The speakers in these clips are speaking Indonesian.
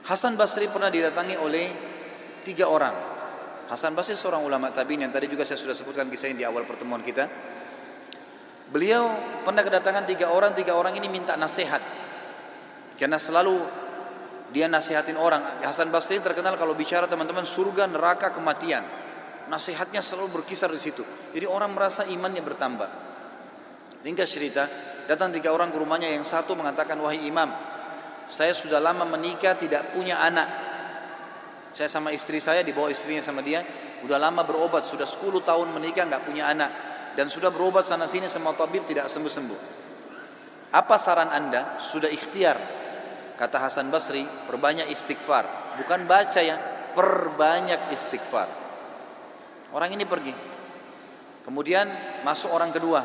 Hasan Basri pernah didatangi oleh 3 orang. Hasan Basri seorang ulama tabi'in yang tadi juga saya sudah sebutkan kisahnya di awal pertemuan kita. Beliau pernah kedatangan 3 orang. 3 orang ini minta nasihat, karena selalu dia nasihatin orang. Hasan Basri terkenal kalau bicara teman-teman surga, neraka, kematian. Nasihatnya selalu berkisar di situ. Jadi orang merasa imannya bertambah. Ringkas cerita, datang 3 orang ke rumahnya. Yang satu mengatakan, wahai imam, saya sudah lama menikah tidak punya anak. Saya sama istri saya, dibawa istrinya sama dia, udah lama berobat, sudah 10 tahun menikah nggak punya anak, dan sudah berobat sana sini sama tabib tidak sembuh-sembuh. Apa saran anda? Sudah ikhtiar. Kata Hasan Basri, perbanyak istighfar. Bukan baca ya, perbanyak istighfar. Orang ini pergi. Kemudian masuk orang kedua.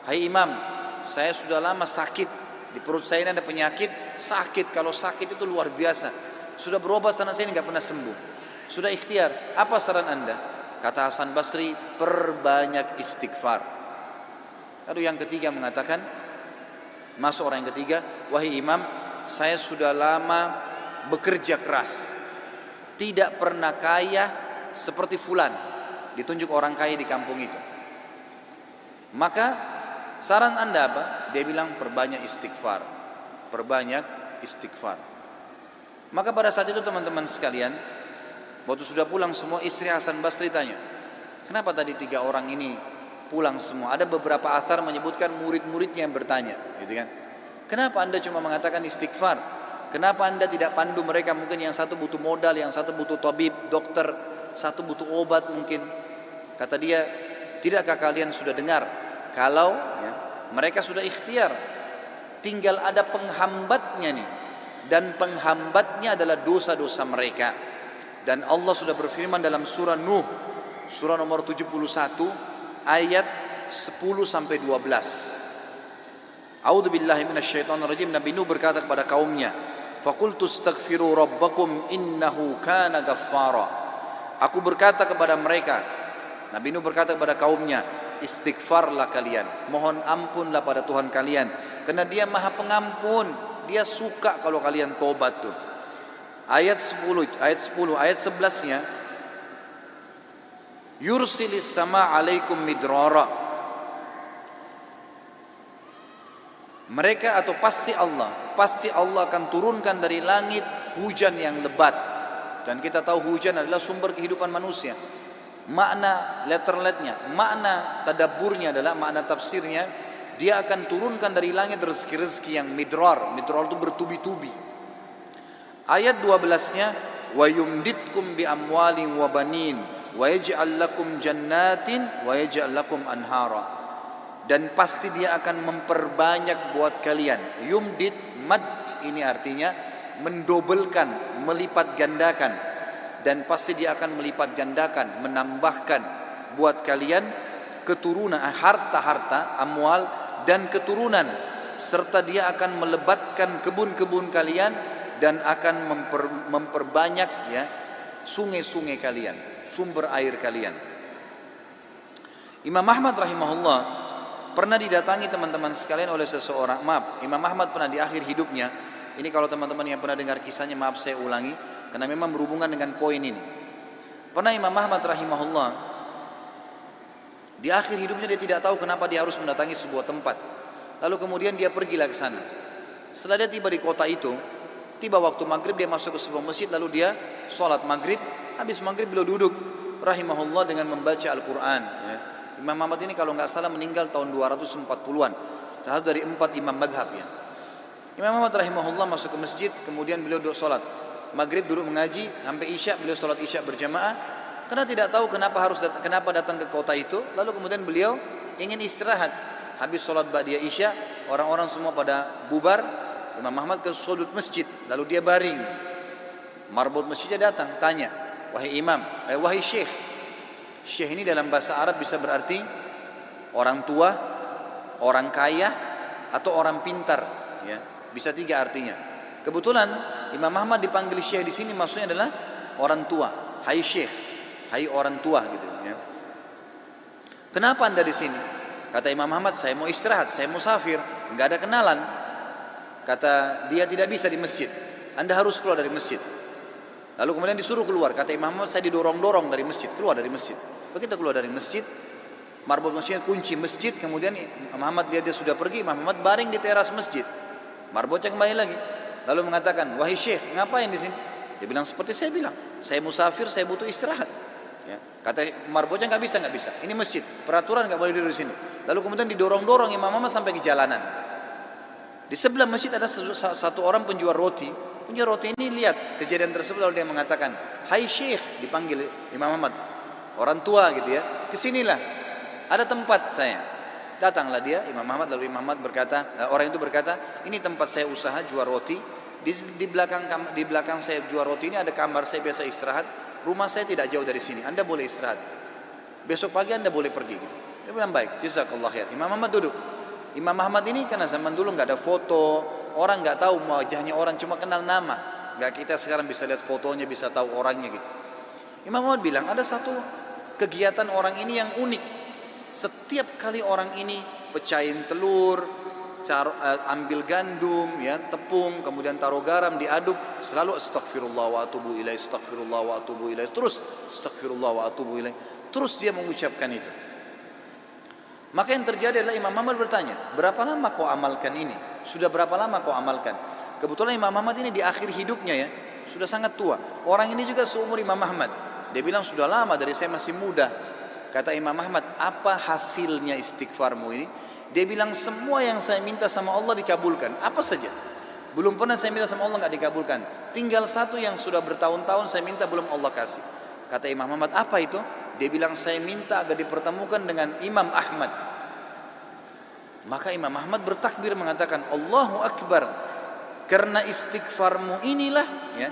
Hai imam, saya sudah lama sakit. Di perut saya ini ada penyakit, sakit. Kalau sakit itu luar biasa. Sudah berobat sana sini nggak pernah sembuh. Sudah ikhtiar. Apa saran anda? Kata Hasan Basri, perbanyak istighfar. Lalu yang ketiga mengatakan, masuk orang yang ketiga, wahai imam, saya sudah lama bekerja keras, tidak pernah kaya seperti fulan. Ditunjuk orang kaya di kampung itu. Maka saran anda apa? Dia bilang perbanyak istighfar. Perbanyak istighfar. Maka pada saat itu teman-teman sekalian, waktu sudah pulang semua, istri Hasan Basri tanya, kenapa tadi 3 orang ini pulang semua? Ada beberapa athar menyebutkan murid-muridnya yang bertanya, gitu kan? Kenapa anda cuma mengatakan istighfar? Kenapa anda tidak pandu mereka? Mungkin yang satu butuh modal, yang satu butuh tabib, dokter, satu butuh obat mungkin. Kata dia, tidakkah kalian sudah dengar kalau mereka sudah ikhtiar, tinggal ada penghambatnya nih, dan penghambatnya adalah dosa-dosa mereka. Dan Allah sudah berfirman dalam surah Nuh, surah nomor 71 ayat 10 sampai 12. A'udzubillahi minasyaitonirrajim. Nabi Nuh berkata kepada kaumnya, faqultu astaghfiru rabbakum innahu kana ghaffara. Aku berkata kepada mereka, Nabi Nuh berkata kepada kaumnya, istighfarlah kalian, mohon ampunlah pada Tuhan kalian, karena dia maha pengampun. Dia suka kalau kalian tobat tuh. Ayat 10, ayat 11-nya, yursilis sama alaikum midrara. Mereka atau pasti Allah akan turunkan dari langit hujan yang lebat. Dan kita tahu hujan adalah sumber kehidupan manusia. Makna letter-letternya, makna tadabburnya adalah, makna tafsirnya, dia akan turunkan dari langit rezeki-rezeki yang midrar. Midrar itu bertubi-tubi. Ayat 12-nya, wa yumditkum bi amwalin wa banin wa yaj'al lakum jannatin wa yaj'al lakum anhara. Dan pasti dia akan memperbanyak buat kalian. Yumdit, mad ini artinya mendobelkan, melipat gandakan. Dan pasti dia akan melipat gandakan, menambahkan buat kalian keturunan, harta-harta, amwal dan keturunan, serta dia akan melebatkan kebun-kebun kalian dan akan memperbanyak sungai-sungai kalian, sumber air kalian. Imam Ahmad rahimahullah pernah didatangi teman-teman sekalian oleh seseorang. Maaf, Imam Ahmad pernah di akhir hidupnya, ini kalau teman-teman yang pernah dengar kisahnya, maaf saya ulangi karena memang berhubungan dengan poin ini. Pernah Imam Ahmad rahimahullah di akhir hidupnya dia tidak tahu kenapa dia harus mendatangi sebuah tempat. Lalu kemudian dia pergilah ke sana. Setelah dia tiba di kota itu, tiba waktu maghrib, dia masuk ke sebuah masjid, lalu dia sholat maghrib. Habis maghrib beliau duduk rahimahullah dengan membaca Al-Quran. Imam Ahmad ini kalau nggak salah meninggal tahun 240-an. Salah satu dari 4 imam madhab ya. Imam Ahmad rahimahullah masuk ke masjid, kemudian beliau duduk sholat maghrib, duduk mengaji sampai isya. Beliau sholat isya berjamaah. Karena tidak tahu kenapa datang ke kota itu. Lalu kemudian beliau ingin istirahat. Habis sholat ba'diyah isya, orang-orang semua pada bubar. Imam Ahmad ke sudut masjid, lalu dia baring. Marbot masjidnya datang, tanya, wahai imam, wahai syekh. Syekh ini dalam bahasa Arab bisa berarti orang tua, orang kaya, atau orang pintar. Ya, bisa 3 artinya. Kebetulan Imam Ahmad dipanggil syekh di sini maksudnya adalah orang tua. Hai syekh, hai orang tua gitu ya. Kenapa anda di sini? Kata Imam Ahmad, saya mau istirahat, saya musafir, nggak ada kenalan. Kata dia, tidak bisa di masjid. Anda harus keluar dari masjid. Lalu kemudian disuruh keluar. Kata Imam Ahmad, saya didorong-dorong dari masjid, keluar dari masjid. Begitu keluar dari masjid, marbot masjidnya kunci masjid. Kemudian Imam Ahmad lihat dia sudah pergi. Imam Ahmad baring di teras masjid. Marbotnya kembali lagi. Lalu mengatakan, wahai syekh, ngapain di sini? Dia bilang seperti saya bilang, saya musafir, saya butuh istirahat. Ya. Kata marbotnya nggak bisa. Ini masjid, peraturan nggak boleh duduk di sini. Lalu kemudian didorong-dorong Imam Ahmad sampai ke jalanan. Di sebelah masjid ada satu orang penjual roti. Penjual roti ini lihat kejadian tersebut, lalu dia mengatakan, hai syekh, dipanggil Imam Ahmad, orang tua gitu ya, kesinilah, ada tempat saya. Datanglah dia, Imam Ahmad. Lalu Imam Ahmad berkata, orang itu berkata, ini tempat saya usaha jual roti. Di belakang saya jual roti ini ada kamar saya biasa istirahat. Rumah saya tidak jauh dari sini. Anda boleh istirahat. Besok pagi Anda boleh pergi. Dia bilang baik. Jazakallah khair. Imam Ahmad duduk. Imam Ahmad ini karena zaman dulu nggak ada foto, orang nggak tahu wajahnya orang, cuma kenal nama. Nggak kita sekarang bisa lihat fotonya, bisa tahu orangnya gitu. Imam Ahmad bilang ada satu kegiatan orang ini yang unik. Setiap kali orang ini pecahin telur, ambil gandum, ya, tepung, kemudian taruh garam, diaduk, selalu astaghfirullah wa atubu ilaih, astaghfirullah wa atubu ilaih, terus astaghfirullah wa atubu ilaih, terus dia mengucapkan itu. Maka yang terjadi adalah Imam Ahmad bertanya, berapa lama kau amalkan ini? Sudah berapa lama kau amalkan? Kebetulan Imam Ahmad ini di akhir hidupnya ya, sudah sangat tua. Orang ini juga seumur Imam Ahmad. Dia bilang sudah lama, dari saya masih muda. Kata Imam Ahmad, apa hasilnya istighfarmu ini? Dia bilang semua yang saya minta sama Allah dikabulkan. Apa saja. Belum pernah saya minta sama Allah nggak dikabulkan. Tinggal satu yang sudah bertahun-tahun saya minta belum Allah kasih. Kata Imam Ahmad, apa itu? Dia bilang saya minta agar dipertemukan dengan Imam Ahmad. Maka Imam Ahmad bertakbir mengatakan, Allahu Akbar. Karena istighfarmu inilah ya,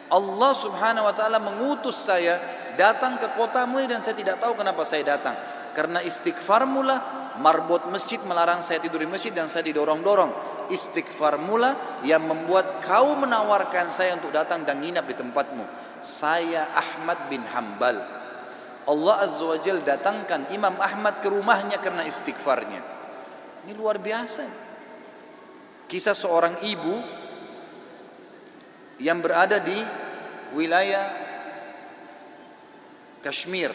Allah subhanahu wa ta'ala mengutus saya datang ke kotamu ini, dan saya tidak tahu kenapa saya datang. Karena istighfarmulah marbot masjid melarang saya tidur di masjid dan saya didorong-dorong. Istighfarmulah yang membuat kau menawarkan saya untuk datang dan nginap di tempatmu. Saya Ahmad bin Hanbal. Allah Azza wa Jal datangkan Imam Ahmad ke rumahnya karena istighfarnya. Ini luar biasa. Kisah seorang ibu yang berada di wilayah Kashmir.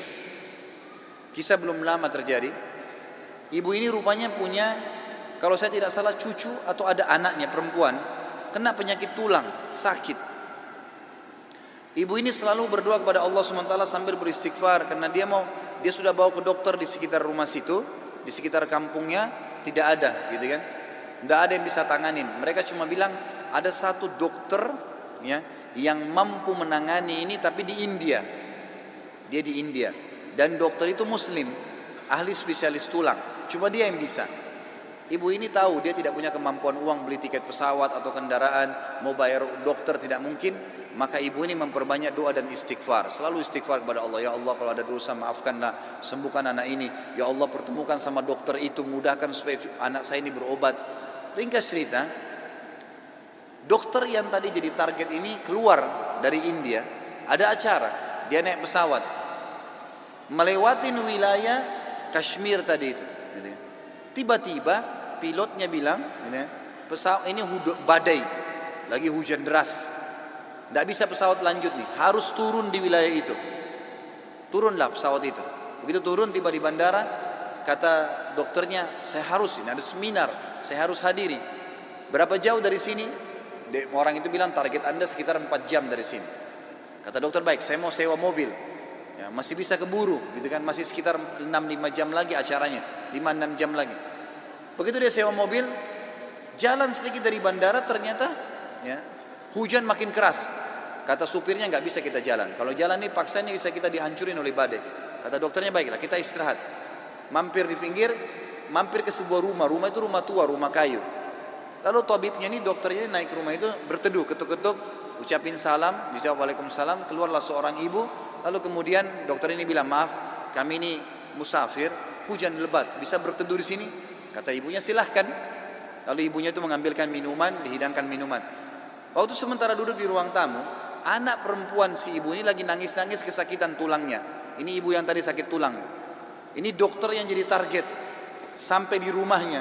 Kisah belum lama terjadi. Ibu ini rupanya punya, kalau saya tidak salah, cucu atau ada anaknya perempuan kena penyakit tulang, sakit. Ibu ini selalu berdoa kepada Allah SWT sambil beristighfar, karena dia sudah bawa ke dokter di sekitar rumah situ, di sekitar kampungnya tidak ada, gitu kan? Tidak ada yang bisa tanganin. Mereka cuma bilang ada satu dokter ya yang mampu menangani ini, tapi di India. Dia di India. Dan dokter itu muslim, ahli spesialis tulang, cuma dia yang bisa. Ibu ini tahu dia tidak punya kemampuan uang beli tiket pesawat atau kendaraan, mau bayar dokter tidak mungkin. Maka ibu ini memperbanyak doa dan istighfar, selalu istighfar kepada Allah. Ya Allah, kalau ada dosa maafkanlah, sembuhkan anak ini. Ya Allah, pertemukan sama dokter itu, mudahkan supaya anak saya ini berobat. Ringkas cerita, dokter yang tadi jadi target ini keluar dari India, ada acara, dia naik pesawat melewatin wilayah Kashmir tadi itu. Tiba-tiba pilotnya bilang, pesawat ini badai, lagi hujan deras, tidak bisa pesawat lanjut nih, harus turun di wilayah itu. Turunlah pesawat itu. Begitu turun, tiba di bandara, kata dokternya, saya harus, ini ada seminar, saya harus hadiri. Berapa jauh dari sini? Orang itu bilang target Anda sekitar 4 jam dari sini. Kata dokter, baik, saya mau sewa mobil. Ya, masih bisa keburu, gitu kan? Masih sekitar 6-5 jam lagi acaranya, 5-6 jam lagi. Begitu dia sewa mobil, jalan sedikit dari bandara, ternyata ya, hujan makin keras. Kata supirnya, nggak bisa kita jalan. Kalau jalan ini paksanya bisa kita dihancurin oleh badai. Kata dokternya, baiklah kita istirahat. Mampir di pinggir, mampir ke sebuah rumah. Rumah itu rumah tua, rumah kayu. Lalu tabibnya ini, dokternya ini naik ke rumah itu, berteduh, ketuk-ketuk, ucapin salam, dijawab waalaikumsalam. Keluarlah seorang ibu. Lalu kemudian dokter ini bilang, maaf, kami ini musafir, hujan lebat, bisa berteduh di sini? Kata ibunya, silahkan. Lalu ibunya itu mengambilkan minuman, dihidangkan minuman. Waktu sementara duduk di ruang tamu, anak perempuan si ibu ini lagi nangis-nangis kesakitan tulangnya. Ini ibu yang tadi sakit tulang. Ini dokter yang jadi target sampai di rumahnya.